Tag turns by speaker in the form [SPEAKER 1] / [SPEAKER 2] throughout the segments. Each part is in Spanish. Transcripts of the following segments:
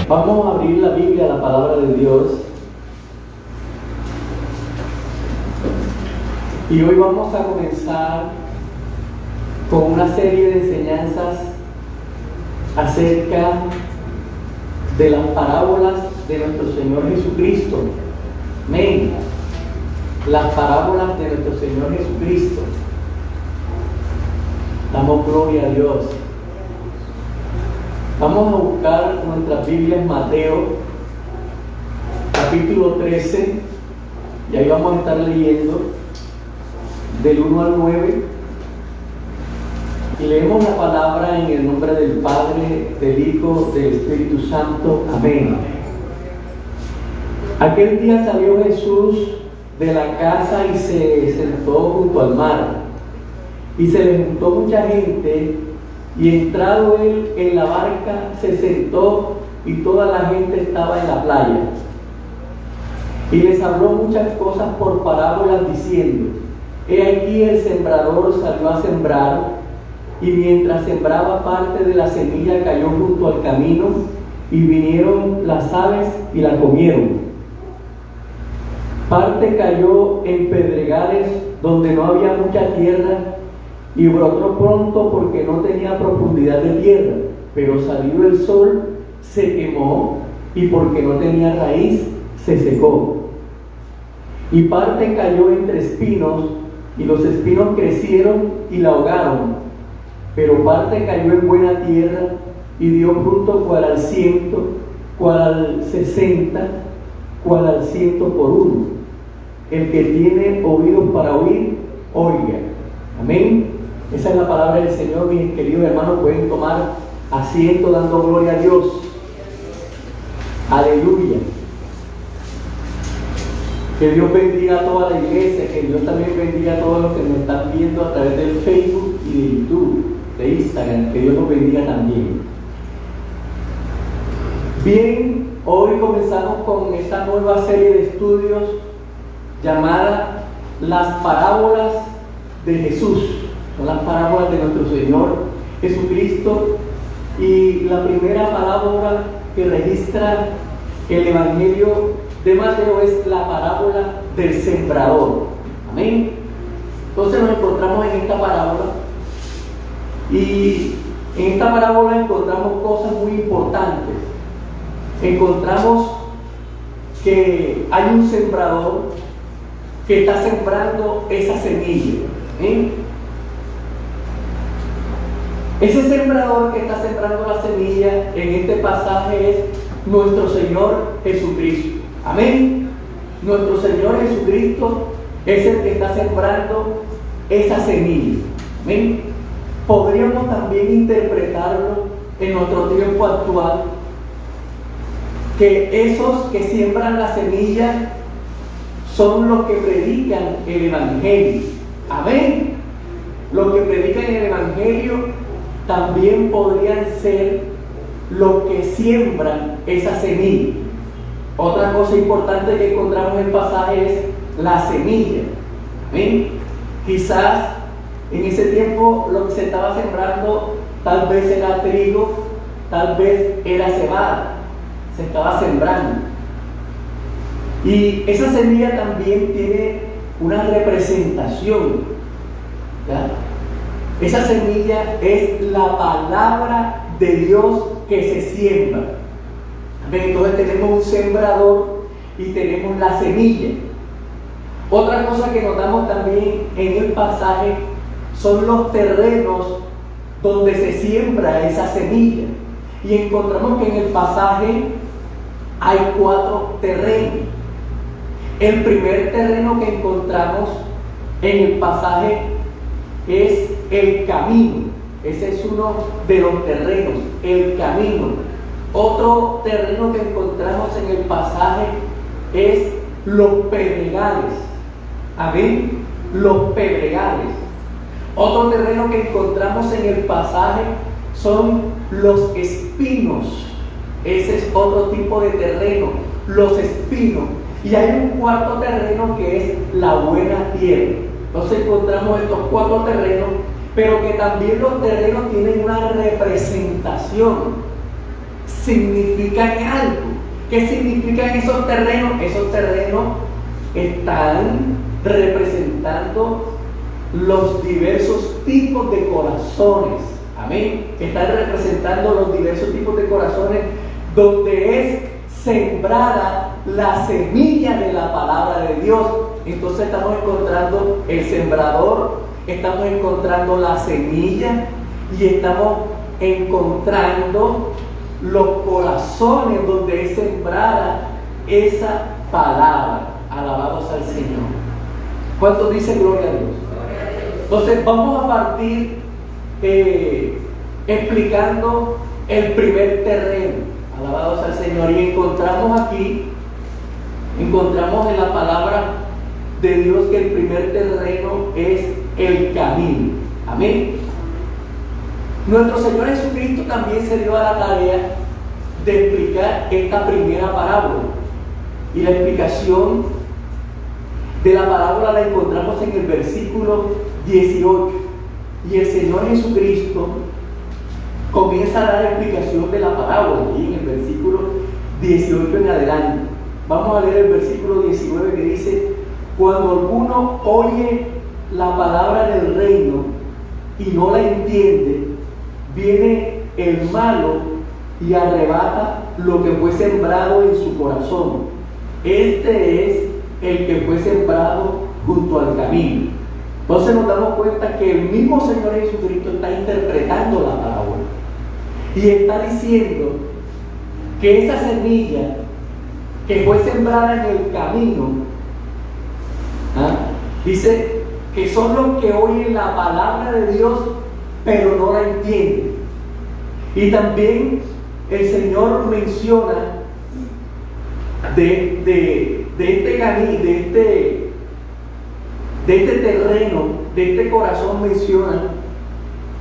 [SPEAKER 1] Vamos a abrir la Biblia, la palabra de Dios. Y hoy vamos a comenzar con una serie de enseñanzas acerca de las parábolas de nuestro Señor Jesucristo. Amén. Las parábolas de nuestro Señor Jesucristo. Damos gloria a Dios. Vamos a buscar nuestras Biblias, Mateo, capítulo 13, y ahí vamos a estar leyendo del 1 al 9, y leemos la palabra en el nombre del Padre, del Hijo, del Espíritu Santo. Amén. Aquel día salió Jesús de la casa y se sentó junto al mar, y se le juntó mucha gente. Y entrado él en la barca, se sentó y toda la gente estaba en la playa. Y les habló muchas cosas por parábolas diciendo: He aquí el sembrador salió a sembrar, y mientras sembraba, parte de la semilla cayó junto al camino, y vinieron las aves y la comieron. Parte cayó en pedregales donde no había mucha tierra, y brotó pronto porque no tenía profundidad de tierra, pero salido el sol se quemó, y porque no tenía raíz se secó. Y parte cayó entre espinos, y los espinos crecieron y la ahogaron. Pero parte cayó en buena tierra y dio fruto, cual al 100, cual al 60, cual al 100 por uno. El que tiene oídos para oír, oiga. Amén. Esa es la palabra del Señor. Mis queridos hermanos, pueden tomar asiento dando gloria a Dios. Aleluya. Que Dios bendiga a toda la iglesia, que Dios también bendiga a todos los que me están viendo a través del Facebook y de YouTube, de Instagram. Que Dios los bendiga también. Bien, hoy comenzamos con esta nueva serie de estudios llamada Las parábolas de Jesús. Son las parábolas de nuestro Señor Jesucristo, y la primera parábola que registra el Evangelio de Mateo es la parábola del sembrador. Amén. Entonces nos encontramos en esta parábola, y en esta parábola encontramos cosas muy importantes. Encontramos que hay un sembrador que está sembrando esa semilla. ¿Amén? Ese sembrador que está sembrando la semilla en este pasaje es nuestro Señor Jesucristo. Amén. Nuestro Señor Jesucristo es el que está sembrando esa semilla. Amén. Podríamos también interpretarlo en nuestro tiempo actual, que esos que siembran la semilla son los que predican el Evangelio. Amén. Los que predican el Evangelio también podrían ser los que siembran esa semilla. Otra cosa importante que encontramos en el pasaje es la semilla. ¿Amén? Quizás en ese tiempo lo que se estaba sembrando tal vez era trigo, tal vez era cebada. Se estaba sembrando. Y esa semilla también tiene una representación, ¿ya? Esa semilla es la palabra de Dios que se siembra. Entonces tenemos un sembrador y tenemos la semilla. Otra cosa que notamos también en el pasaje son los terrenos donde se siembra esa semilla. Y encontramos que en el pasaje hay 4 terrenos. El primer terreno que encontramos en el pasaje es el camino. Ese es uno de los terrenos, el camino. Otro terreno que encontramos en el pasaje es los pedregales. Amén. Los pedregales. Otro terreno que encontramos en el pasaje son los espinos. Ese es otro tipo de terreno, los espinos. Y hay un cuarto terreno que es la buena tierra. Entonces encontramos estos 4 terrenos, pero que también los terrenos tienen una representación. Significan algo. ¿Qué significan esos terrenos? Esos terrenos están representando los diversos tipos de corazones. Amén. Están representando los diversos tipos de corazones donde es sembrada la semilla de la palabra de Dios. Entonces estamos encontrando el sembrador, estamos encontrando la semilla y estamos encontrando los corazones donde es sembrada esa palabra. Alabados al Señor. ¿Cuántos dicen gloria a Dios? Entonces vamos a partir explicando el primer terreno. Alabados al Señor. Y encontramos en la palabra de Dios que el primer terreno es el camino. Amén. Nuestro Señor Jesucristo también se dio a la tarea de explicar esta primera parábola. Y la explicación de la parábola la encontramos en el versículo 18. Y el Señor Jesucristo comienza a dar explicación de la parábola. Y en el versículo 18 en adelante. Vamos a leer el versículo 19 que dice: cuando alguno oye la palabra del reino y no la entiende, viene el malo y arrebata lo que fue sembrado en su corazón. Este es el que fue sembrado junto al camino. Entonces nos damos cuenta que el mismo Señor Jesucristo está interpretando la parábola y está diciendo que esa semilla que fue sembrada en el camino, dice que son los que oyen la palabra de Dios pero no la entienden. Y también el Señor menciona de este camino, de este terreno, de este corazón, menciona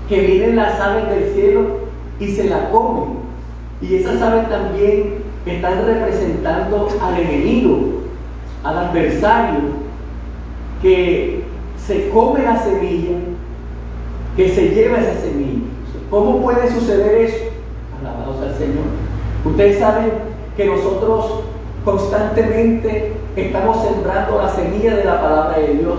[SPEAKER 1] que vienen las aves del cielo y se la comen. Y esas aves también están representando al enemigo, al adversario, que se come la semilla, que se lleva esa semilla. ¿Cómo puede suceder eso? Alabados al Señor. Ustedes saben que nosotros constantemente estamos sembrando la semilla de la palabra de Dios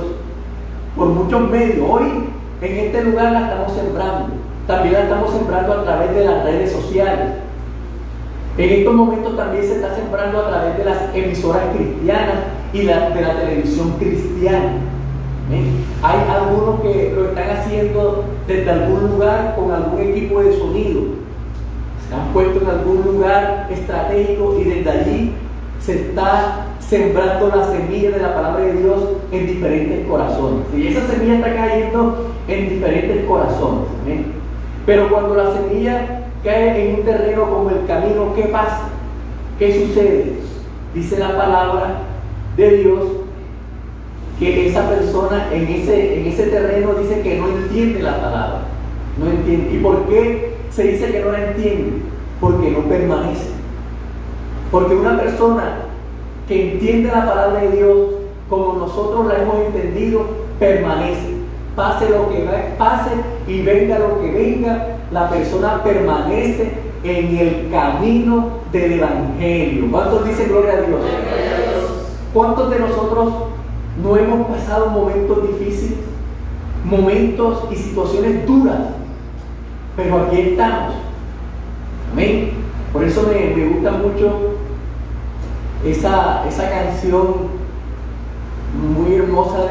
[SPEAKER 1] por muchos medios. Hoy en este lugar la estamos sembrando. También la estamos sembrando a través de las redes sociales. En estos momentos también se está sembrando a través de las emisoras cristianas y de la televisión cristiana. Hay algunos que lo están haciendo desde algún lugar con algún equipo de sonido. Se han puesto en algún lugar estratégico y desde allí se está sembrando la semilla de la palabra de Dios en diferentes corazones. Y esa semilla está cayendo en diferentes corazones. Pero cuando la semilla cae en un terreno como el camino, ¿qué pasa? ¿Qué sucede? Dice la palabra de Dios que esa persona en ese terreno dice que no entiende la palabra. No entiende. ¿Y por qué se dice que no la entiende? Porque no permanece. Porque una persona que entiende la palabra de Dios como nosotros la hemos entendido, permanece. Pase lo que pase y venga lo que venga, la persona permanece en el camino del Evangelio. ¿Cuántos dicen gloria a Dios? ¿Cuántos de nosotros no hemos pasado momentos difíciles, momentos y situaciones duras, pero aquí estamos? Amén. Por eso me gusta mucho esa canción muy hermosa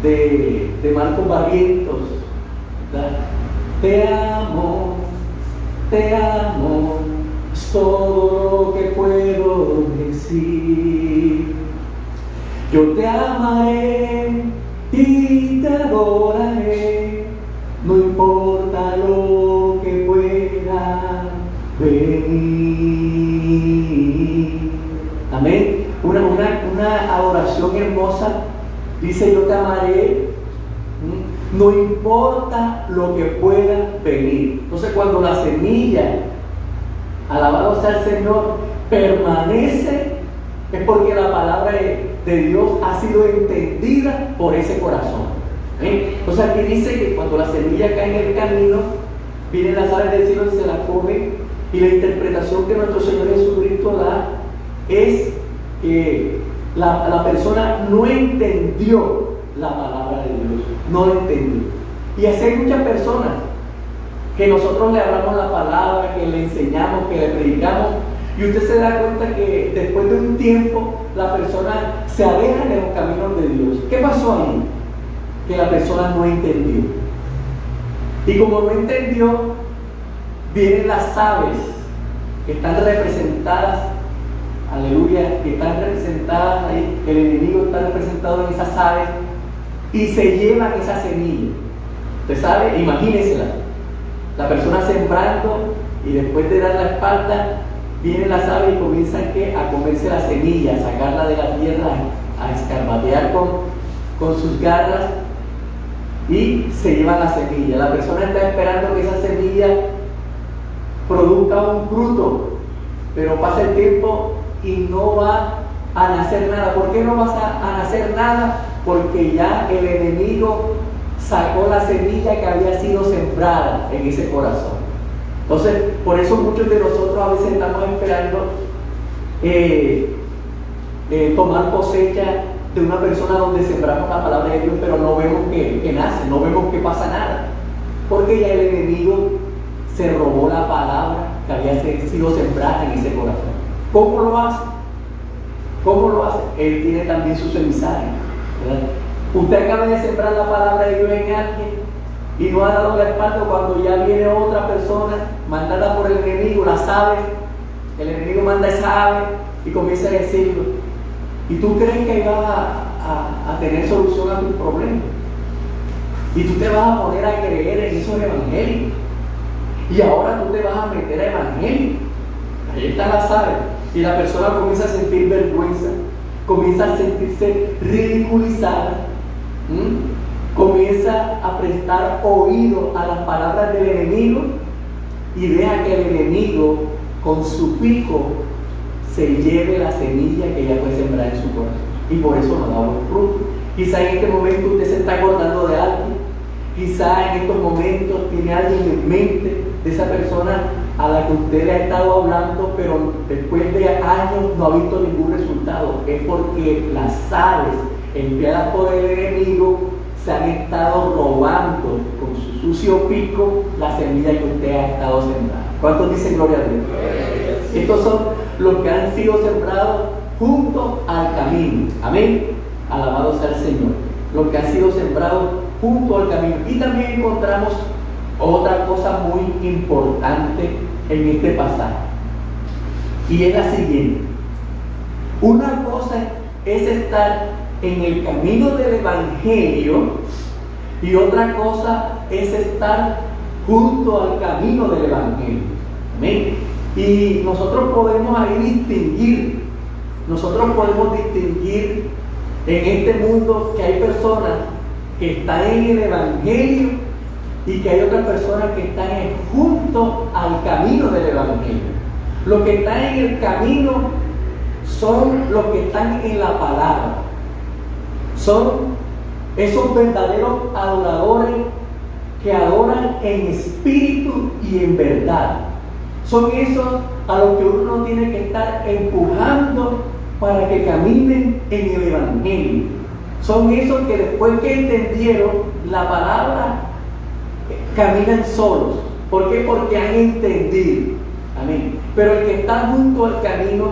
[SPEAKER 1] de Marcos Barrientos, ¿verdad? Te amo, es todo lo que puedo decir. Yo te amaré y te adoraré, no importa lo que pueda venir. Amén. Una una adoración hermosa. Dice: yo te amaré, no importa lo que pueda venir. Entonces, cuando la semilla, alabado sea el Señor, permanece, es porque la palabra de Dios ha sido entendida por ese corazón. Entonces aquí dice que cuando la semilla cae en el camino, vienen las aves del cielo y se la comen. Y la interpretación que nuestro Señor Jesucristo da es que la persona no entendió la palabra de Dios, no la entendió. Y así hay muchas personas que nosotros le hablamos la palabra, que le enseñamos, que le predicamos, y usted se da cuenta que después de un tiempo la persona se aleja de los caminos de Dios. ¿Qué pasó ahí? Que la persona no entendió. Y como no entendió, vienen las aves que están representadas, aleluya, que están representadas ahí, el enemigo está representado en esas aves, y se llevan esa semilla. Usted sabe, imagínensela, la persona sembrando, y después de dar la espalda, vienen las aves y comienzan a comerse la semilla, a sacarla de la tierra, a escarbatear con sus garras, y se llevan la semilla. La persona está esperando que esa semilla produzca un fruto, pero pasa el tiempo y no va a nacer nada. ¿Por qué no va a nacer nada? Porque ya el enemigo sacó la semilla que había sido sembrada en ese corazón. Entonces, por eso muchos de nosotros a veces estamos esperando tomar cosecha de una persona donde sembramos la palabra de Dios, pero no vemos que nace, no vemos que pasa nada, porque ya el enemigo se robó la palabra que había sido sembrada en ese corazón. ¿Cómo lo hace? ¿Cómo lo hace? Él tiene también sus emisarios, ¿verdad? Usted acaba de sembrar la palabra de Dios en alguien y no ha dado la espalda cuando ya viene otra persona mandada por el enemigo, las aves. El enemigo manda esa ave y comienza a decirlo. Y tú crees que vas a tener solución a tus problemas. Y tú te vas a poner a creer en esos evangelios. Y ahora tú te vas a meter a evangelio. Ahí está la aves. Y la persona comienza a sentir vergüenza, comienza a sentirse ridiculizada, comienza a prestar oído a las palabras del enemigo y deja que el enemigo con su pico se lleve la semilla que ella puede sembrar en su corazón, y por eso no da buen fruto. Quizá en este momento usted se está acordando de alguien, quizá en estos momentos tiene alguien en mente de esa persona a la que usted le ha estado hablando, pero después de años no ha visto ningún resultado. Es porque las aves enviadas por el enemigo se han estado robando con su sucio pico la semilla que usted ha estado sembrando. ¿Cuántos dicen gloria a Dios? Estos son los que han sido sembrados junto al camino. Amén. Alabado sea el Señor. Los que han sido sembrados junto al camino. Y también encontramos otra cosa muy importante en este pasaje. Y es la siguiente. Una cosa es estar en el camino del Evangelio y otra cosa es estar junto al camino del Evangelio. Amén. Y nosotros podemos ahí distinguir, en este mundo que hay personas que están en el Evangelio y que hay otras personas que están junto al camino del Evangelio. Los que están en el camino son los que están en la palabra. Son esos verdaderos adoradores que adoran en espíritu y en verdad. Son esos a los que uno no tiene que estar empujando para que caminen en el Evangelio. Son esos que después que entendieron la palabra, caminan solos. ¿Por qué? Porque han entendido. Amén. Pero el que está junto al camino,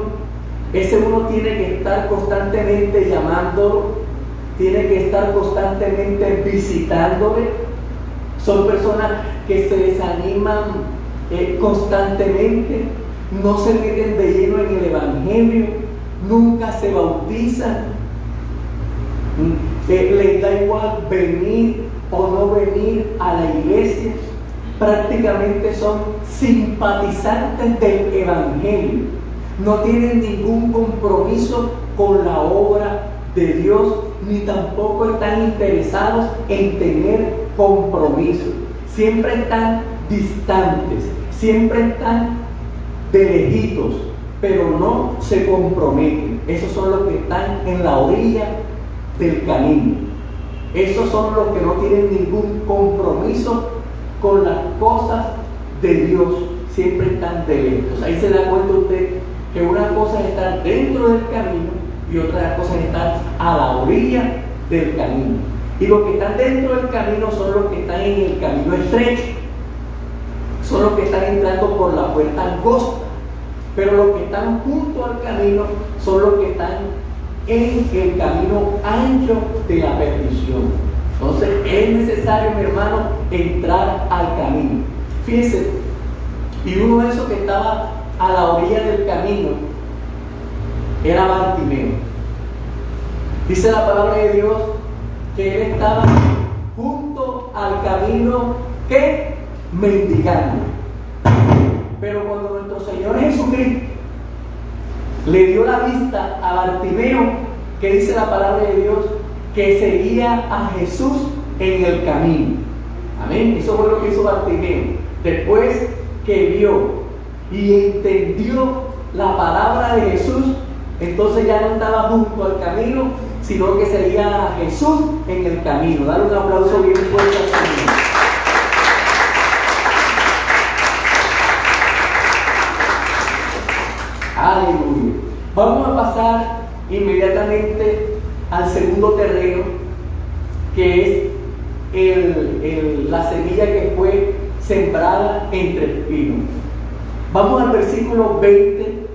[SPEAKER 1] ese uno tiene que estar constantemente llamándolo, tiene que estar constantemente visitándole. Son personas que se desaniman constantemente, no se meten de lleno en el Evangelio, nunca se bautizan, les da igual venir o no venir a la iglesia. Prácticamente son simpatizantes del Evangelio, no tienen ningún compromiso con la obra de Dios, ni tampoco están interesados en tener compromiso. Siempre están distantes, siempre están de lejitos, pero no se comprometen. Esos son los que están en la orilla del camino. Esos son los que no tienen ningún compromiso con las cosas de Dios. Siempre están de lejos. Ahí se da cuenta usted que una cosa es estar dentro del camino y otra cosa es estar a la orilla del camino. Y los que están dentro del camino son los que están en el camino estrecho, son los que están entrando por la puerta angosta, pero los que están junto al camino son los que están en el camino ancho de la perdición. Entonces es necesario, mi hermano, entrar al camino. Fíjense, y uno de esos que estaba a la orilla del camino era Bartimeo. Dice la palabra de Dios que él estaba junto al camino que mendigando. Pero cuando nuestro Señor Jesucristo le dio la vista a Bartimeo, que dice la palabra de Dios que seguía a Jesús en el camino. Amén. Eso fue lo que hizo Bartimeo. Después que vio y entendió la palabra de Jesús, entonces ya no estaba junto al camino, sino que seguía a Jesús en el camino. Dale un aplauso bien fuerte al Señor. Aleluya. Vamos a pasar inmediatamente al segundo terreno, que es la semilla que fue sembrada entre espinos. Vamos al versículo 20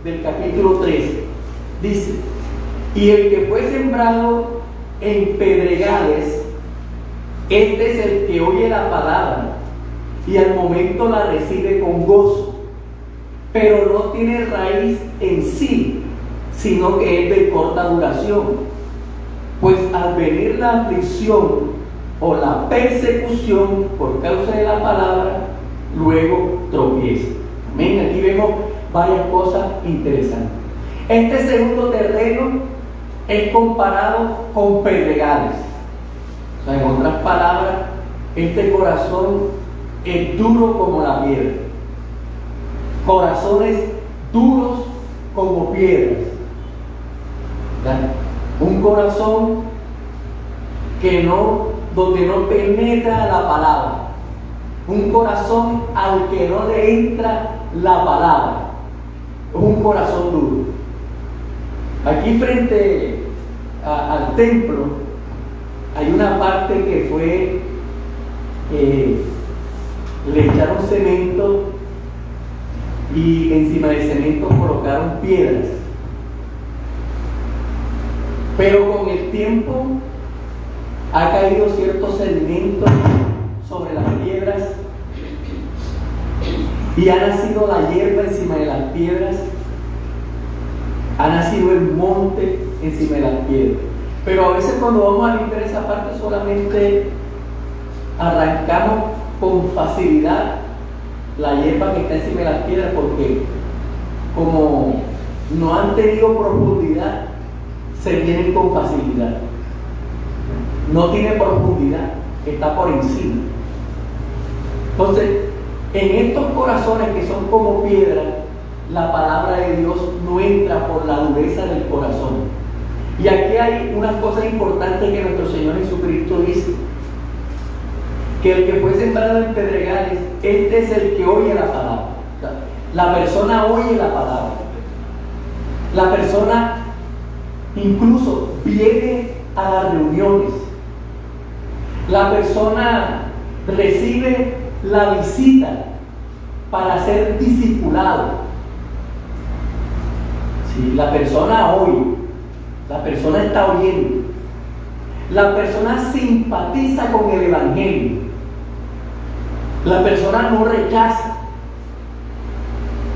[SPEAKER 1] del capítulo 13. Dice: y el que fue sembrado en pedregales, este es el que oye la palabra y al momento la recibe con gozo, pero no tiene raíz en sí, sino que es de corta duración. Pues al venir la aflicción o la persecución por causa de la palabra, luego tropieza. Amén. Aquí vemos varias cosas interesantes. Este segundo terreno es comparado con pedregales. O sea, en otras palabras, este corazón es duro como la piedra. Corazones duros como piedras. ¿Verdad? Un corazón donde no penetra la palabra. Un corazón al que no le entra la palabra. Un corazón duro. Aquí frente al templo hay una parte que fue, le echaron cemento y encima del cemento colocaron piedras. Pero con el tiempo ha caído cierto sedimento sobre las piedras y ha nacido la hierba encima de las piedras, ha nacido el monte encima de las piedras. Pero a veces cuando vamos a limpiar esa parte solamente arrancamos con facilidad la hierba que está encima de las piedras, porque como no han tenido profundidad, se vienen con facilidad. No tiene profundidad, está por encima. Entonces, en estos corazones que son como piedra, la palabra de Dios no entra por la dureza del corazón. Y aquí hay una cosa importante que nuestro Señor Jesucristo dice: que el que fue sembrado en pedregales, este es el que oye la palabra. O sea, la persona oye la palabra. La persona incluso viene a las reuniones. La persona recibe la visita para ser discipulado. Sí, la persona oye, la persona está oyendo, la persona simpatiza con el Evangelio, la persona no rechaza.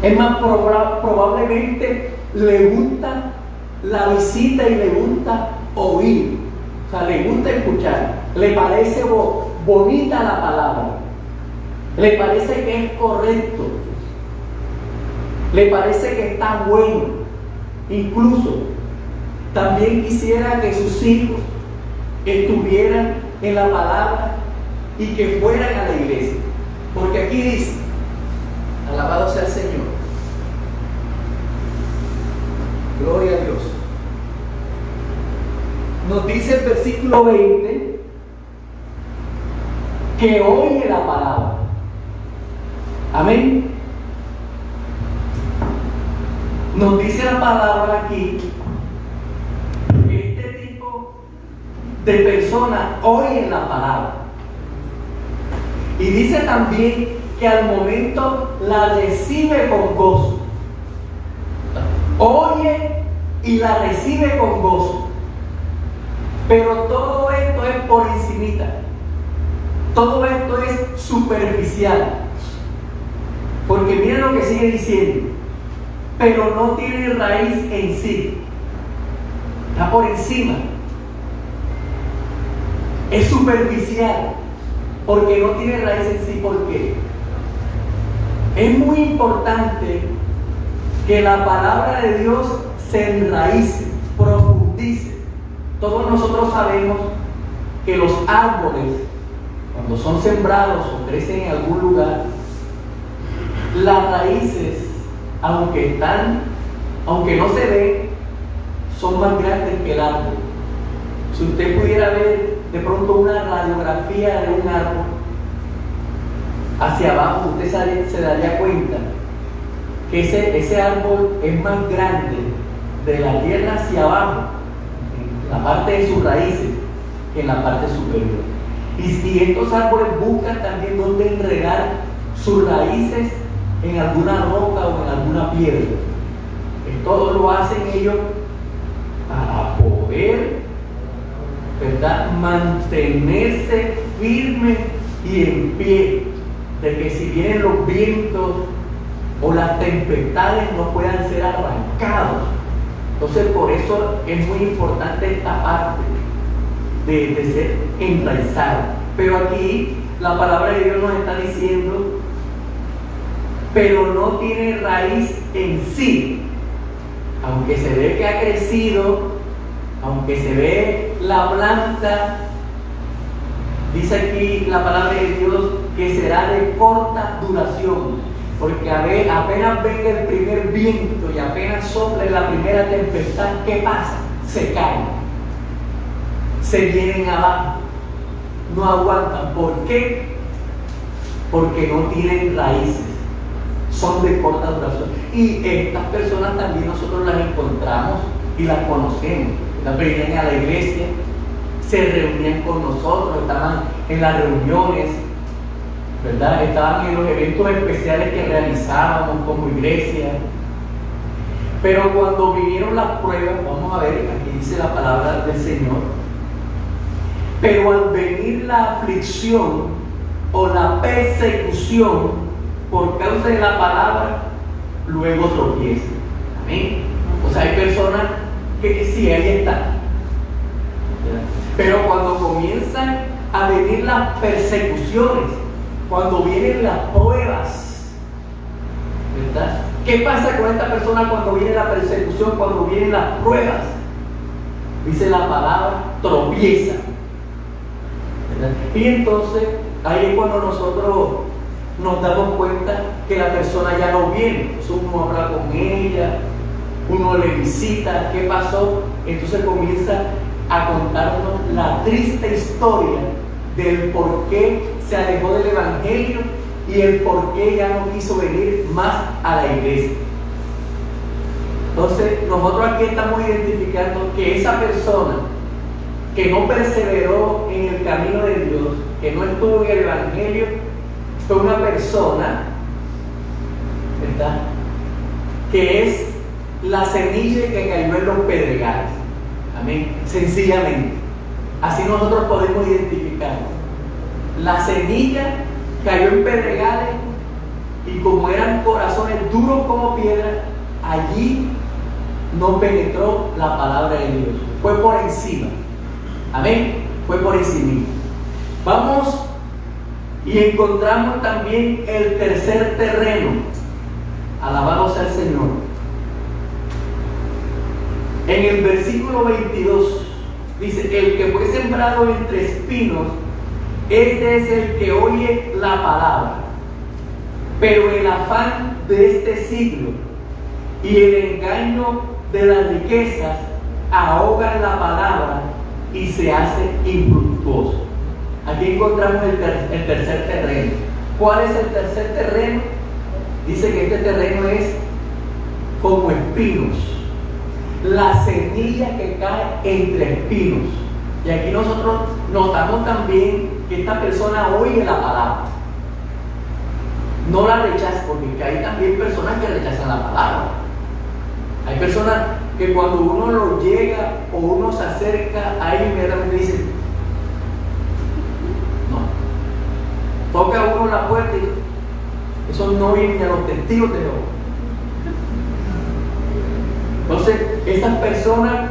[SPEAKER 1] Es más, probablemente le gusta la visita y le gusta oír, o sea, le gusta escuchar, le parece bonita la palabra, le parece que es correcto, le parece que está bueno. Incluso también quisiera que sus hijos estuvieran en la palabra y que fueran a la iglesia. Porque aquí dice, alabado sea el Señor, gloria a Dios. Nos dice el versículo 20 que oye la palabra. Amén. Nos dice la palabra aquí que este tipo de personas oyen la palabra. Y dice también que al momento la recibe con gozo. Oye y la recibe con gozo. Pero todo esto es por encimita. Todo esto es superficial. Porque miren lo que sigue diciendo. Pero no tiene raíz en sí. Está por encima. Es superficial. Porque no tiene raíz en sí. ¿Por qué? Es muy importante que la palabra de Dios se enraíce, profundice. Todos nosotros sabemos que los árboles, cuando son sembrados o crecen en algún lugar, las raíces, aunque no se ven, son más grandes que el árbol. Si usted pudiera ver de pronto una radiografía de un árbol hacia abajo, usted se daría cuenta que ese árbol es más grande de la tierra hacia abajo, en la parte de sus raíces, que en la parte superior. Y estos árboles buscan también dónde enredar sus raíces en alguna roca o en alguna piedra. Todo lo hacen ellos para poder, ¿verdad?, mantenerse firme y en pie, de que si vienen los vientos o las tempestades no puedan ser arrancados. Entonces por eso es muy importante esta parte de ser enraizado. Pero aquí la palabra de Dios nos está diciendo, pero no tiene raíz en sí. Aunque se ve que ha crecido, aunque se ve la planta, dice aquí la palabra de Dios que será de corta duración. Porque apenas venga el primer viento y apenas sople la primera tempestad, ¿qué pasa? Se caen, se vienen abajo, no aguantan. ¿Por qué? Porque no tienen raíces, son de corta duración. Y estas personas también nosotros las encontramos y las conocemos. Las venían a la iglesia, se reunían con nosotros, estaban en las reuniones, ¿verdad? Estaban en los eventos especiales que realizábamos como iglesia. Pero cuando vinieron las pruebas, vamos a ver, aquí dice la palabra del Señor, pero al venir la aflicción o la persecución por causa de la palabra, luego tropiezan. Amén. O sea, hay personas que sí, ahí están, pero cuando comienzan a venir las persecuciones, cuando vienen las pruebas, ¿verdad? ¿Qué pasa con esta persona cuando viene la persecución, cuando vienen las pruebas? Dice la palabra, tropieza, ¿verdad? Y entonces ahí es cuando nosotros nos damos cuenta que la persona ya no viene. Entonces uno habla con ella, uno le visita, ¿qué pasó? Entonces comienza a contarnos la triste historia del por qué se alejó del Evangelio y el por qué ya no quiso venir más a la iglesia. Entonces nosotros aquí estamos identificando que esa persona que no perseveró en el camino de Dios, que no estuvo en el Evangelio, fue una persona, ¿verdad?, que es la semilla que cayó en los pedregales. Amén. Sencillamente, así nosotros podemos identificarlo. La semilla cayó en pedregales y como eran corazones duros como piedra, allí no penetró la palabra de Dios. Fue por encima. Amén. Fue por encima. Vamos y encontramos también el tercer terreno. Alabado sea el Señor. En el versículo 22 dice: el que fue sembrado entre espinos, este es el que oye la palabra, pero el afán de este siglo y el engaño de las riquezas ahogan la palabra y se hace infructuoso. Aquí encontramos el tercer terreno. ¿Cuál es el tercer terreno? Dice que este terreno es como espinos, la semilla que cae entre espinos. Y aquí nosotros notamos también que esta persona oye la palabra, no la rechaza, porque hay también personas que rechazan la palabra. Hay personas que cuando uno lo llega o uno se acerca, ahí inmediatamente dicen no. Toca a uno la puerta y eso no viene ni a los testigos de Jehová. Entonces, esas personas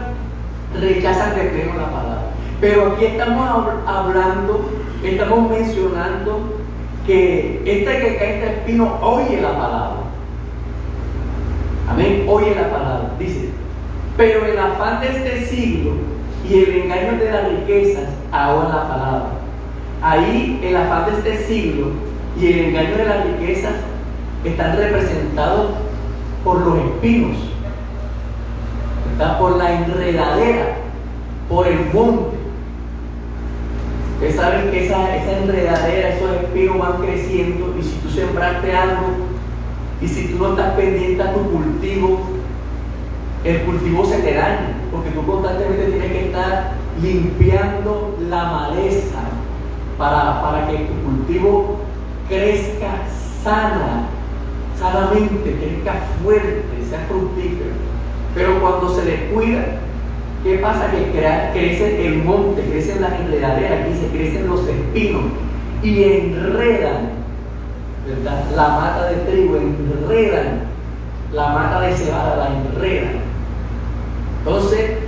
[SPEAKER 1] rechazan de pleno la palabra. Pero aquí estamos hablando, estamos mencionando que este que cae entre espinos oye la palabra. Amén, oye la palabra. Dice: pero el afán de este siglo y el engaño de las riquezas ahogan la palabra. Ahí el afán de este siglo y el engaño de las riquezas están representados por los espinos, ¿verdad? Por la enredadera, por el monte. Ustedes saben que esa enredadera, esos espinos van creciendo, y si tú sembraste algo y si tú no estás pendiente a tu cultivo, el cultivo se te daña, porque tú constantemente tienes que estar limpiando la maleza para que tu cultivo crezca sanamente, crezca fuerte, sea fructífero. Pero cuando se descuida, ¿qué pasa? Que crece el monte, crecen las enredaderas, aquí se crecen los espinos y enredan, ¿verdad?, la mata de trigo, enredan la mata de cebada, la enredan. Entonces,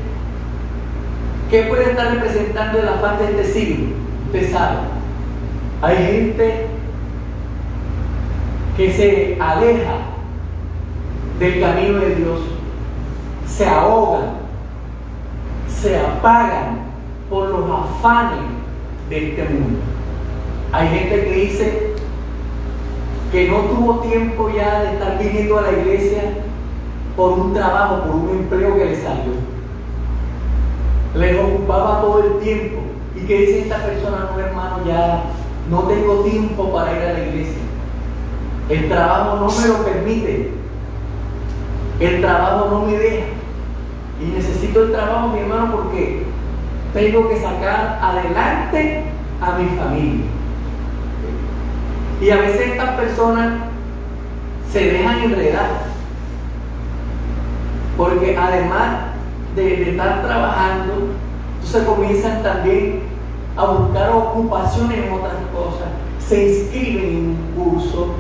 [SPEAKER 1] ¿qué puede estar representando el afán de este siglo? Usted sabe, hay gente que se aleja del camino de Dios, se ahogan, se apagan por los afanes de este mundo. Hay gente que dice que no tuvo tiempo ya de estar viniendo a la iglesia por un trabajo, por un empleo que le salió. Les ocupaba todo el tiempo. ¿Y qué dice esta persona? No, hermano, ya no tengo tiempo para ir a la iglesia. El trabajo no me lo permite. El trabajo no me deja. Y necesito el trabajo, mi hermano, porque tengo que sacar adelante a mi familia. Y a veces estas personas se dejan enredar, porque además de estar trabajando, entonces comienzan también a buscar ocupaciones en otras cosas, se inscriben en un curso,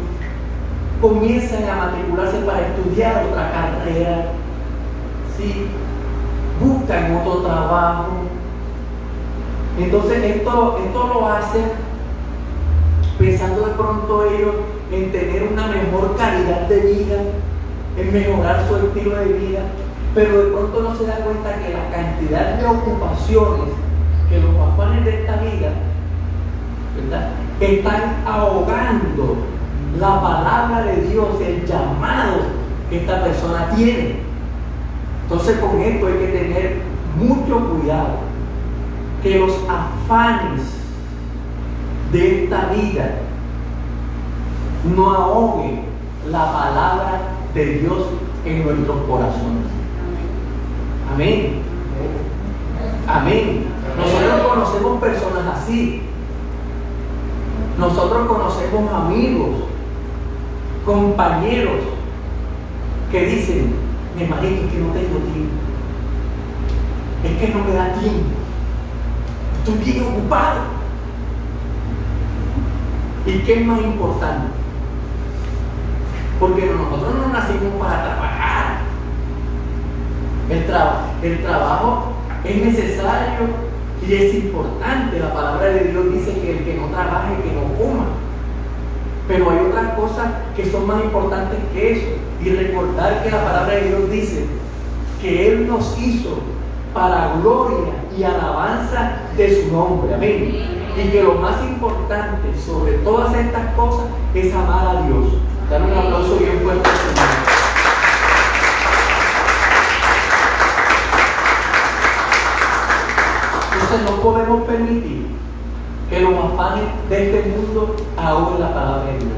[SPEAKER 1] comienzan a matricularse para estudiar otra carrera, ¿sí? Buscan otro trabajo. Entonces esto lo hacen pensando de pronto ellos en tener una mejor calidad de vida, en mejorar su estilo de vida, pero de pronto no se da cuenta que la cantidad de ocupaciones, que los afanes de esta vida, ¿verdad?, están ahogando la palabra de Dios, el llamado que esta persona tiene. Entonces con esto hay que tener mucho cuidado, que los afanes de esta vida no ahoguen la palabra de Dios en nuestros corazones. Amén. Amén. Nosotros conocemos personas así. Nosotros conocemos amigos, compañeros que dicen: mi hermanito, es que no tengo tiempo, es que no me da tiempo, estoy bien ocupado. ¿Y qué es más importante? Porque nosotros no nacimos para trabajar. El trabajo es necesario y es importante. La palabra de Dios dice que el que no trabaje, que no coma. Pero hay otras cosas que son más importantes que eso. Y recordar que la palabra de Dios dice que Él nos hizo para gloria y alabanza de su nombre. Amén. Y que lo más importante sobre todas estas cosas es amar a Dios. Dar un aplauso bien fuerte al Señor. Entonces no podemos permitir que los afanes de este mundo ahoguen la palabra de Dios.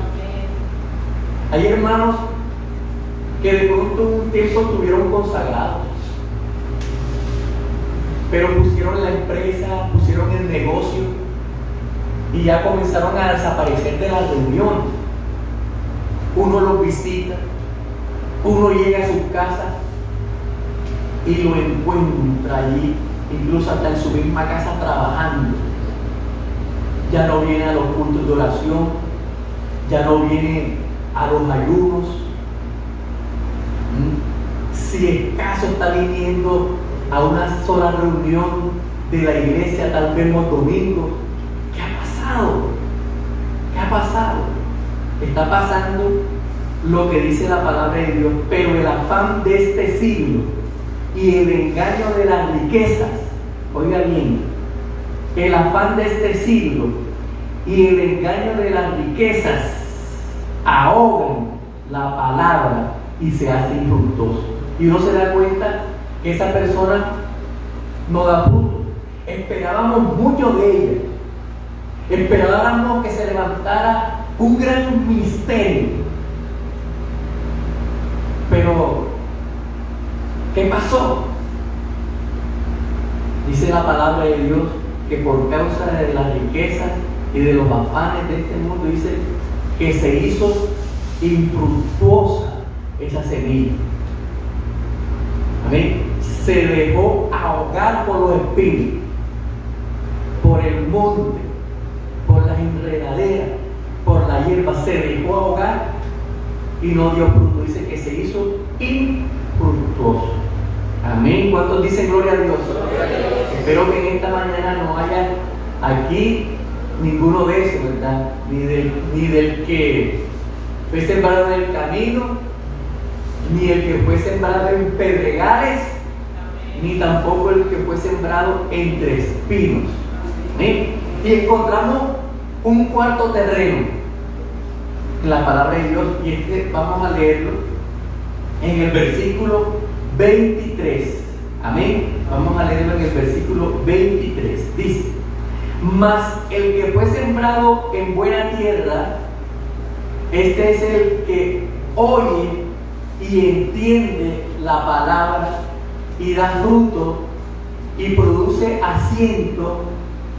[SPEAKER 1] Hay hermanos que de pronto un tiempo estuvieron consagrados, pero pusieron la empresa, pusieron el negocio y ya comenzaron a desaparecer de las reuniones. Uno los visita, uno llega a su casa y lo encuentra allí, incluso hasta en su misma casa trabajando. Ya no viene a los cultos de oración, ya no viene a los ayunos. Si acaso está viniendo a una sola reunión de la iglesia, tal vez los domingos. ¿Qué ha pasado? ¿Qué ha pasado? Está pasando lo que dice la palabra de Dios, pero el afán de este siglo y el engaño de las riquezas, oiga bien, el afán de este siglo y el engaño de las riquezas ahogan la palabra y se hace infructuoso. Y uno se da cuenta que esa persona no da fruto. Esperábamos mucho de ella. Esperábamos que se levantara un gran ministerio. Pero, ¿qué pasó? Dice la palabra de Dios que por causa de las riquezas y de los afanes de este mundo, dice que se hizo infructuosa esa semilla. Amén. Se dejó ahogar por los espinos, por el monte, por las enredaderas, por la hierba. Se dejó ahogar y no dio fruto. Dice que se hizo infructuoso. Amén. ¿Cuántos dicen gloria a Dios? Gloria a Dios. Espero que en esta mañana no haya aquí ninguno de esos, ¿verdad? Ni del que fue sembrado en el camino, ni el que fue sembrado en pedregales, ni tampoco el que fue sembrado entre espinos. ¿Sí? Y encontramos un cuarto terreno en la palabra de Dios, y vamos a leerlo en el versículo 23. Amén. Vamos a leerlo en el versículo 23. Dice: mas el que fue sembrado en buena tierra, este es el que oye y entiende la palabra y da fruto y produce a 100,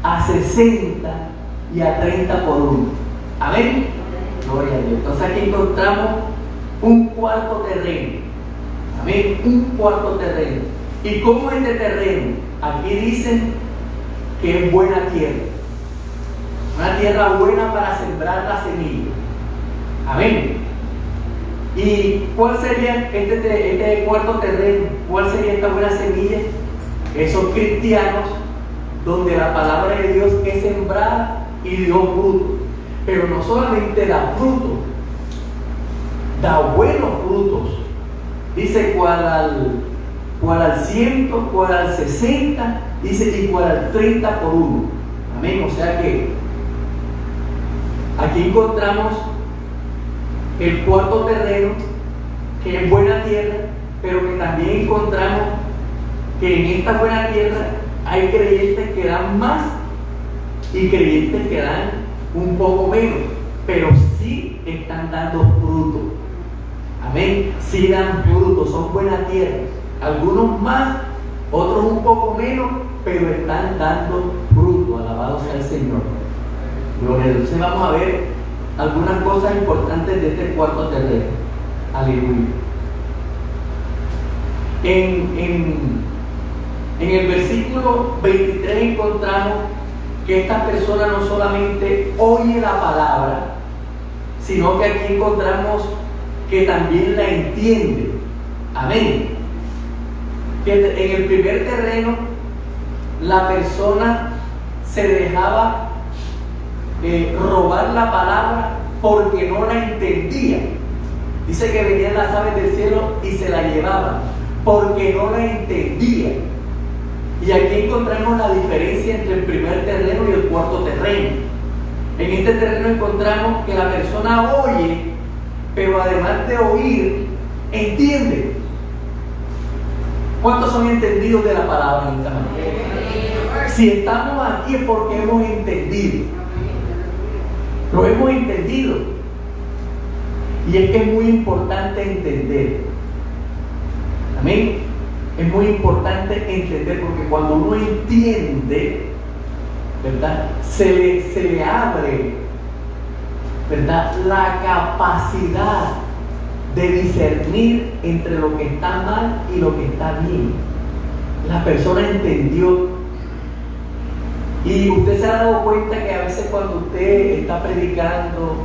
[SPEAKER 1] a 60 y a 30 por uno. Amén. Gloria a Dios. Entonces aquí encontramos un cuarto terreno. Amén. Un cuarto terreno. ¿Y cómo es este terreno? Aquí dicen que es buena tierra. Una tierra buena para sembrar la semilla. Amén. ¿Y cuál sería este cuarto terreno? ¿Cuál sería esta buena semilla? Esos cristianos donde la palabra de Dios es sembrada y dio fruto. Pero no solamente da fruto, da buenos frutos. Dice cuál al 100, cuál al 60, dice y cuál al 30 por uno. Amén. O sea que aquí encontramos el cuarto terreno, que es buena tierra, pero que también encontramos que en esta buena tierra hay creyentes que dan más y creyentes que dan un poco menos, pero sí están dando fruto. Amén. Sí dan fruto, son buena tierra. Algunos más, otros un poco menos, pero están dando fruto. Alabado sea el Señor. Gloria a Dios. Entonces vamos a ver algunas cosas importantes de este cuarto terreno. Aleluya. En el versículo 23 encontramos que esta persona no solamente oye la palabra, sino que aquí encontramos que también la entiende. Amén. Que en el primer terreno la persona se dejaba robar la palabra porque no la entendía. Dice que venían las aves del cielo y se la llevaban porque no la entendía. Y aquí encontramos la diferencia entre el primer terreno y el cuarto terreno. En este terreno encontramos que la persona oye, pero además de oír, entiende. ¿Cuántos son entendidos de la palabra en esta mañana? Si estamos aquí es porque hemos entendido. Lo hemos entendido. Y es que es muy importante entender. Amén. Es muy importante entender, porque cuando uno entiende, ¿verdad? Se le abre, ¿verdad?, la capacidad de discernir entre lo que está mal y lo que está bien. La persona entendió. Y usted se ha dado cuenta que a veces cuando usted está predicando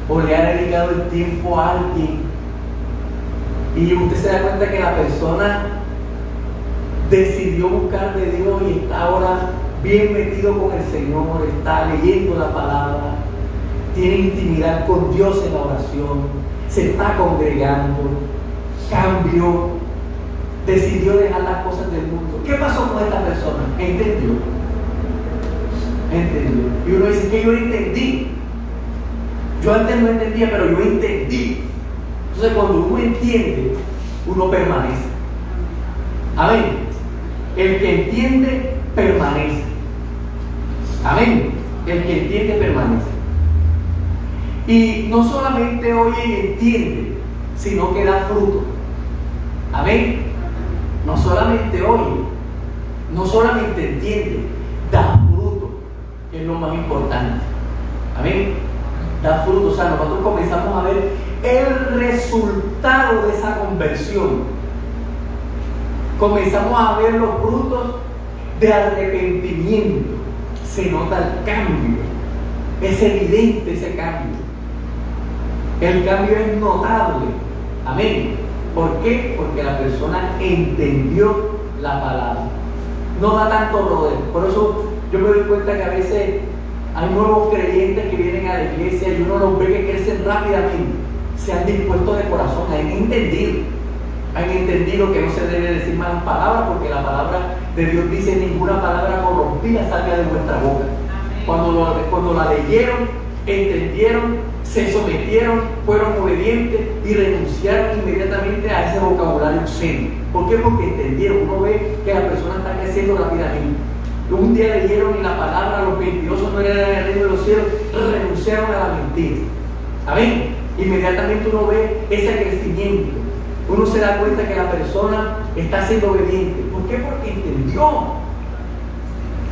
[SPEAKER 1] o le ha dedicado el tiempo a alguien y usted se da cuenta que la persona decidió buscar de Dios y está ahora bien metido con el Señor, está leyendo la palabra, tiene intimidad con Dios en la oración, se está congregando, cambió, decidió dejar las cosas del mundo. ¿Qué pasó con esta persona? Entendió. Y uno dice que yo entendí. Yo antes no entendía, pero yo entendí. Entonces cuando uno entiende, uno permanece. Amén. El que entiende, permanece. Amén. El que entiende, permanece. Y no solamente oye y entiende, sino que da fruto. Amén. No solamente oye, no solamente entiende, da fruto, que es lo más importante. Amén. Da fruto. O sea, nosotros comenzamos a ver el resultado de esa conversión. Comenzamos a ver los frutos de arrepentimiento. Se nota el cambio. Es evidente ese cambio. El cambio es notable. Amén. ¿Por qué? Porque la persona entendió la palabra. No da tanto rodeo. Por eso yo me doy cuenta que a veces hay nuevos creyentes que vienen a la iglesia y uno los ve que crecen rápidamente. Se han dispuesto de corazón, han entendido que no se debe decir malas palabras, porque la palabra de Dios dice: ninguna palabra corrompida salga de vuestra boca. Cuando la leyeron, entendieron, se sometieron, fueron obedientes y renunciaron inmediatamente a ese vocabulario obsceno. ¿Por qué? Porque entendieron. Uno ve que la persona está creciendo rápidamente. Un día leyeron y la palabra, los mentirosos no eran el reino de los cielos, renunciaron a la mentira. Amén. Inmediatamente uno ve ese crecimiento. Uno se da cuenta que la persona está siendo obediente. ¿Por qué? Porque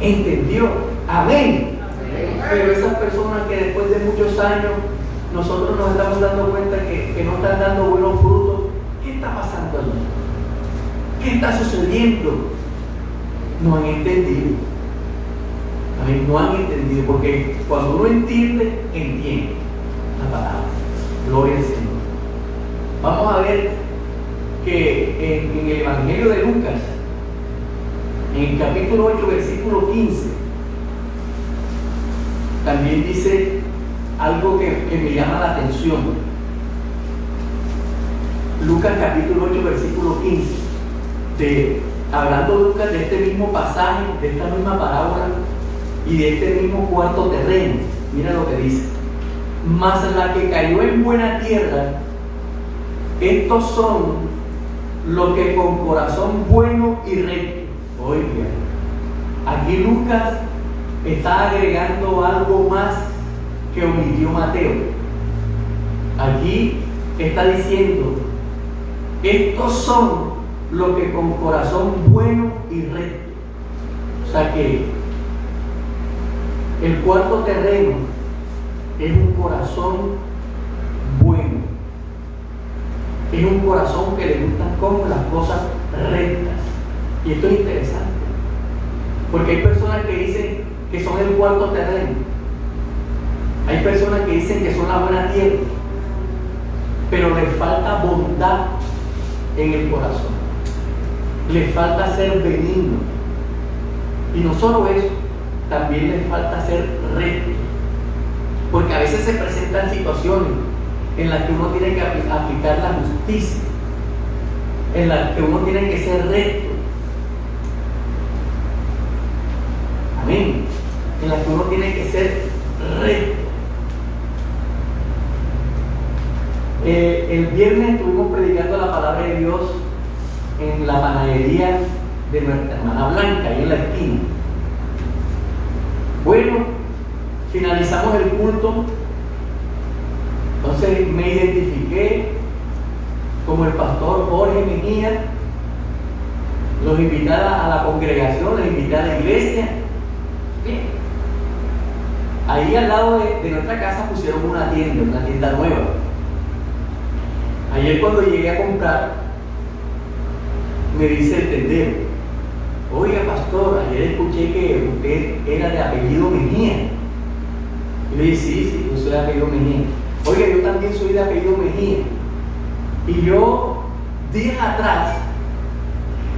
[SPEAKER 1] entendió. Amén. Pero esas personas que después de muchos años nosotros nos estamos dando cuenta que no están dando buenos frutos, ¿qué está pasando allí? ¿Qué está sucediendo? No han entendido. Amén. No han entendido, porque cuando uno entiende la palabra. Gloria al Señor. Vamos a ver que en el Evangelio de Lucas, en el capítulo 8, versículo 15, también dice algo que me llama la atención. Lucas capítulo 8, versículo 15, hablando Lucas de este mismo pasaje, de esta misma parábola y de este mismo cuarto terreno. Mira lo que dice: mas la que cayó en buena tierra, estos son los que con corazón bueno y recto. Oiga, aquí Lucas está agregando algo más que omitió Mateo. Aquí está diciendo: estos son los que con corazón bueno y recto. O sea que el cuarto terreno es un corazón bueno. Es un corazón que le gustan como las cosas rectas. Y esto es interesante, porque hay personas que dicen que son el cuarto terreno. Hay personas que dicen que son la buena tierra, pero les falta bondad en el corazón. Les falta ser benigno. Y no solo eso, también les falta ser recto. Porque a veces se presentan situaciones en las que uno tiene que aplicar la justicia. en las que uno tiene que ser recto. Amén. En las que uno tiene que ser recto. El viernes estuvimos predicando la palabra de Dios en la panadería de nuestra hermana Blanca, ahí en la esquina. Bueno, finalizamos el culto. Entonces me identifiqué como el pastor Jorge Mejía. Los invité a la congregación, los invité a la iglesia. Bien. Ahí al lado de nuestra casa pusieron una tienda nueva. Ayer cuando llegué a comprar, me dice el tendero: oiga pastor, ayer escuché que usted era de apellido Mejía. Y le dije: sí, yo soy de apellido Mejía. Oiga, yo también soy de apellido Mejía. Y yo, días atrás,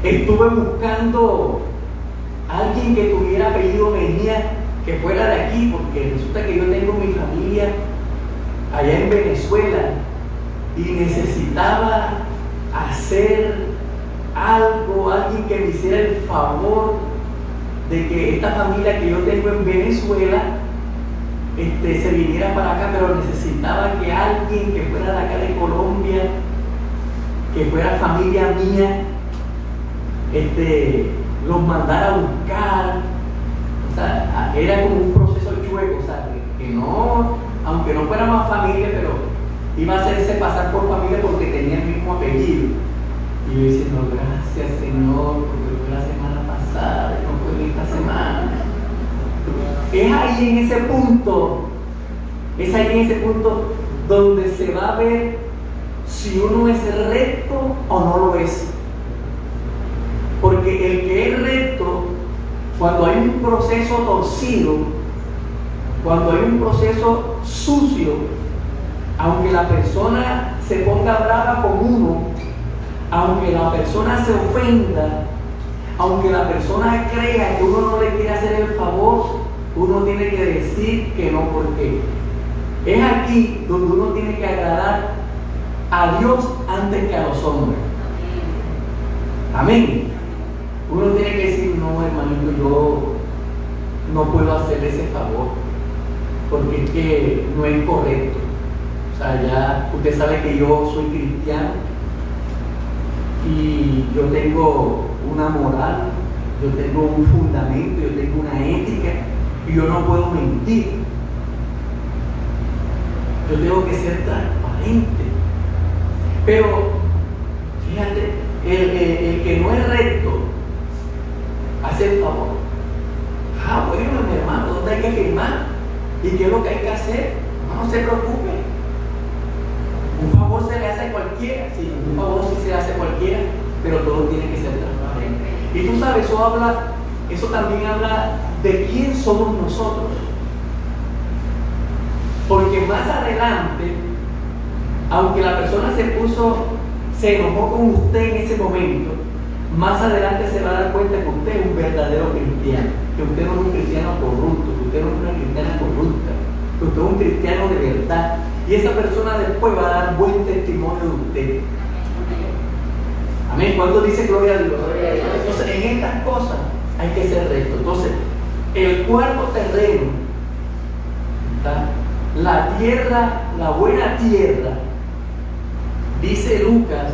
[SPEAKER 1] estuve buscando a alguien que tuviera apellido Mejía, que fuera de aquí, porque resulta que yo tengo mi familia allá en Venezuela y necesitaba hacer algo, alguien que me hiciera el favor de que esta familia que yo tengo en Venezuela se viniera para acá, pero necesitaba que alguien que fuera de acá de Colombia, que fuera familia mía, los mandara a buscar. O sea, era como un proceso chueco, o sea, que no, aunque no fuéramos familia, pero iba a hacerse pasar por familia porque tenía el mismo apellido. Y yo diciendo: gracias Señor, porque fue la semana pasada y no fue esta semana. Es ahí en ese punto donde se va a ver si uno es recto o no lo es. Porque el que es recto, cuando hay un proceso torcido, cuando hay un proceso sucio, aunque la persona se ponga brava con uno, aunque la persona se ofenda, aunque la persona crea que uno no le quiere hacer el favor, uno tiene que decir que no, porque es aquí donde uno tiene que agradar a Dios antes que a los hombres. Amén. Uno tiene que decir: no, hermanito, yo no puedo hacerle ese favor, porque es que no es correcto. O sea, ya usted sabe que yo soy cristiano y yo tengo una moral, yo tengo un fundamento, yo tengo una ética y yo no puedo mentir. Yo tengo que ser transparente. Pero fíjate, el que no es recto hace el favor. Bueno, mi hermano, ¿dónde hay que firmar? ¿Y qué es lo que hay que hacer? No se preocupe. Un favor se le hace a cualquiera. Sí, un favor sí se hace a cualquiera, pero todo tiene que ser transparente. Y tú sabes, eso también habla de quién somos nosotros. Porque más adelante, aunque la persona se enojó con usted en ese momento, más adelante se va a dar cuenta que usted es un verdadero cristiano, que usted no es un cristiano corrupto, que usted no es una cristiana corrupta, que usted es un cristiano de verdad. Y esa persona después va a dar buen testimonio de usted. Amén. ¿Cuánto dice gloria a Dios? Entonces, en estas cosas hay que ser recto. Entonces, el cuarto terreno, ¿está? La tierra, la buena tierra, dice Lucas,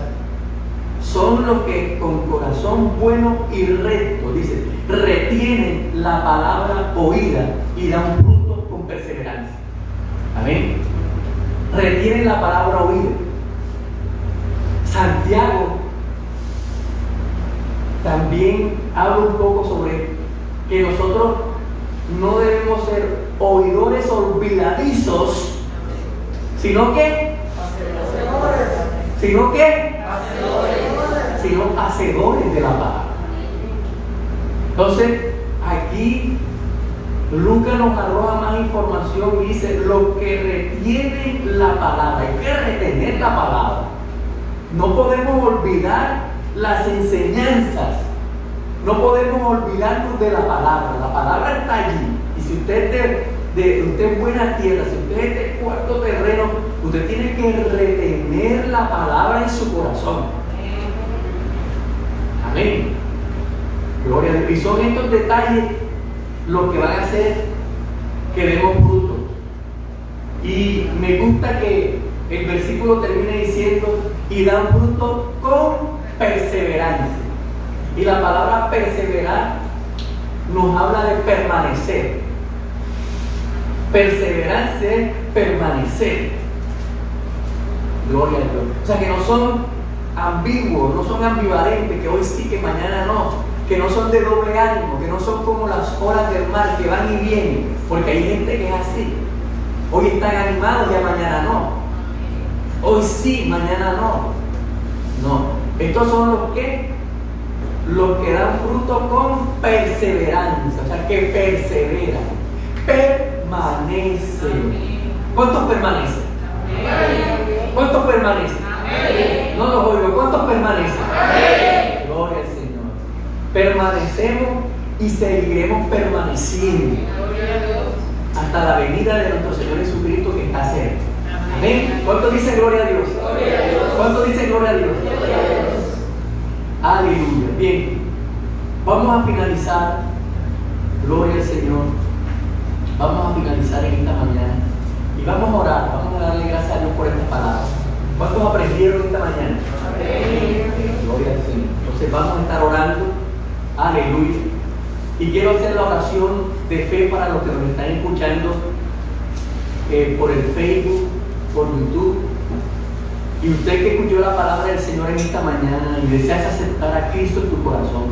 [SPEAKER 1] son los que con corazón bueno y recto, dice, retienen la palabra oída y dan frutos con perseverancia. Amén. Retienen la palabra oída. Santiago también habla un poco sobre que nosotros no debemos ser oidores olvidadizos, sino hacedores de la palabra. Entonces, aquí Lucas nos arroja más información y dice: los que retienen la palabra. Hay que retener la palabra. No podemos olvidar las enseñanzas. No podemos olvidarnos de la palabra. La palabra está allí. Y si usted es buena tierra, si usted es de cuarto terreno, usted tiene que retener la palabra en su corazón. Amén. Gloria a Dios. Y son estos detalles los que van a hacer que demos fruto. Y me gusta que el versículo termine diciendo, y dan fruto con perseverancia. Y la palabra perseverar nos habla de permanecer. Perseverancia es permanecer. Gloria a Dios. O sea, que no son ambiguos, no son ambivalentes, que hoy sí, que mañana no, que no son de doble ánimo, que no son como las olas del mar que van y vienen, porque hay gente que es así. Hoy están animados y mañana no. Hoy sí, mañana no. No. Estos son los que dan fruto con perseverancia, o sea, que perseveran, permanecen. ¿Cuántos permanecen? ¿Cuántos permanecen? No los oigo. ¿Cuántos permanecen? Gloria al Señor. Permanecemos y seguiremos permaneciendo hasta la venida de nuestro Señor Jesucristo, que está cerca. Amén. ¿Cuántos dicen gloria a Dios? ¿Cuántos dicen gloria a Dios? Aleluya. Bien, vamos a finalizar. Gloria al Señor. Vamos a finalizar en esta mañana y vamos a orar. Vamos a darle gracias a Dios por estas palabras. ¿Cuántos aprendieron esta mañana? Gloria al Señor. Entonces vamos a estar orando. Aleluya. Y quiero hacer la oración de fe para los que nos están escuchando por el Facebook, por YouTube. Y usted que escuchó la palabra del Señor en esta mañana y deseas aceptar a Cristo en tu corazón,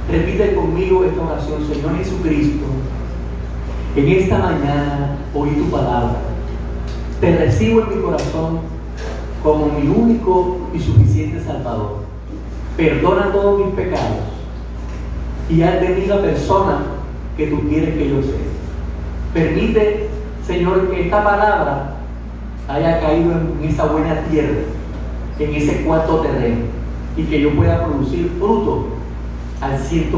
[SPEAKER 1] repite conmigo esta oración. Señor Jesucristo, en esta mañana oí tu palabra. Te recibo en mi corazón como mi único y suficiente Salvador. Perdona todos mis pecados y haz de mí la persona que tú quieres que yo sea. Permite, Señor, que esta palabra haya caído en esa buena tierra, en ese cuarto terreno, y que yo pueda producir fruto al 100%.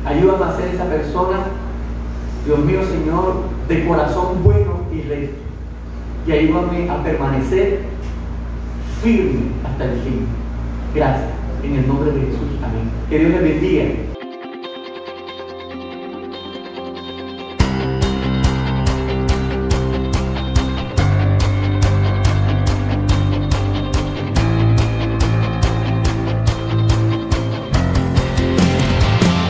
[SPEAKER 1] Ayúdame a ser esa persona, Dios mío, Señor, de corazón bueno y recto, y ayúdame a permanecer firme hasta el fin. Gracias, en el nombre de Jesús. Amén. Que Dios les bendiga.